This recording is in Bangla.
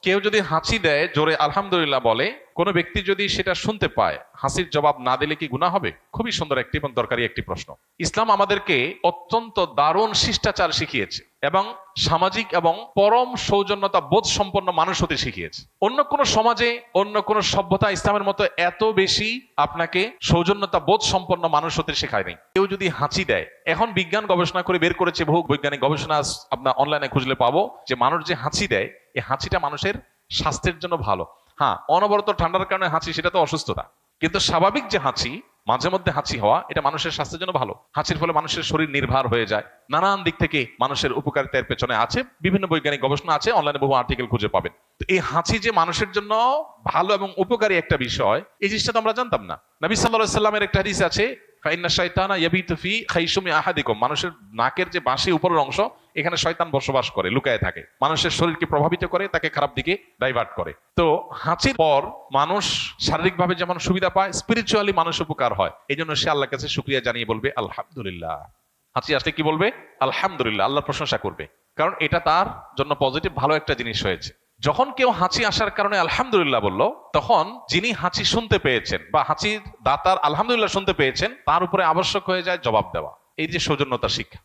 কেউ যদি হাঁচি দেয়, জোরে আলহামদুলিল্লাহ বলে, কোনো ব্যক্তি যদি সেটা শুনতে পায়, হাসির জবাব না দিলে কি গুনাহ হবে? খুবই সুন্দর একটি এবং দরকারি একটি প্রশ্ন। ইসলাম আমাদেরকে অত্যন্ত দারুণ শিষ্টাচার শিখিয়েছে এবং সামাজিক এবং পরম সৌজন্যতা বোধ সম্পন্ন মানুষ হতে শিখিয়েছে। অন্য কোন সমাজে, অন্য কোন সভ্যতা ইসলামের মতো এত বেশি আপনাকে সৌজন্যতা বোধ সম্পন্ন মানুষ হতে শেখায় নাই। কেউ যদি হাঁচি দেয়, এখন বিজ্ঞান গবেষণা করে বের করেছে, বহু বৈজ্ঞানিক গবেষণা আপনার অনলাইনে খুঁজলে পাবো, যে মানুষ যে হাঁচি দেয়, এই হাঁচিটা মানুষের স্বাস্থ্যের জন্য ভালো। হ্যাঁ, অনবরত ঠান্ডার কারণে হাঁচি, সেটা তো অসুস্থতা, কিন্তু স্বাভাবিক যে হাঁচি, মাঝে মধ্যে হাঁচি হওয়া, এটা মানুষের স্বাস্থ্যের জন্য ভালো। হাঁচির ফলে মানুষের শরীর নির্ভর হয়ে যায়, নানান দিক থেকে মানুষের উপকারিতার পেছনে আছে, বিভিন্ন বৈজ্ঞানিক গবেষণা আছে, অনলাইনে বহু আর্টিকেল খুঁজে পাবেন। তো এই হাঁচি যে মানুষের জন্য ভালো এবং উপকারী একটা বিষয়, এই জিনিসটা তো আমরা জানতাম না। নবী সাল্লাল্লাহু আলাইহি সাল্লামের একটা হাদিস আছে, ফাইন্না শাইতানা ইয়াবিতু ফি খাইশুমি আহাদিকুম, মানুষের নাকের যে বাঁশি উপরের অংশ, এখানে শয়তান বসবাস করে, লুকায় থাকে, মানুষের শরীরকে প্রভাবিত করে, তাকে খারাপ দিকে ডাইভার্ট করে। তো হাঁচির পর মানুষ শারীরিকভাবে যেমন সুবিধা পায়, স্পিরিচুয়ালি মানুষ উপকার হয়। এই জন্য সে আল্লাহর কাছে শুকরিয়া জানিয়ে বলবে আলহামদুলিল্লাহ। হাঁচি আসলে কি বলবে? আলহামদুলিল্লাহ, আল্লাহর প্রশংসা করবে, কারণ এটা তার জন্য পজিটিভ ভালো একটা জিনিস হয়েছে। যখন কেউ হাঁচি আসার কারণে আলহামদুলিল্লাহ বলল, তখন যিনি হাঁচি শুনতে পেয়েছেন বা হাঁচির দাতার আলহামদুলিল্লাহ শুনতে পেয়েছেন, তার উপরে আবশ্যক হয়ে যায় জবাব দেওয়া। এই যে সৌজন্যতার শিক্ষা।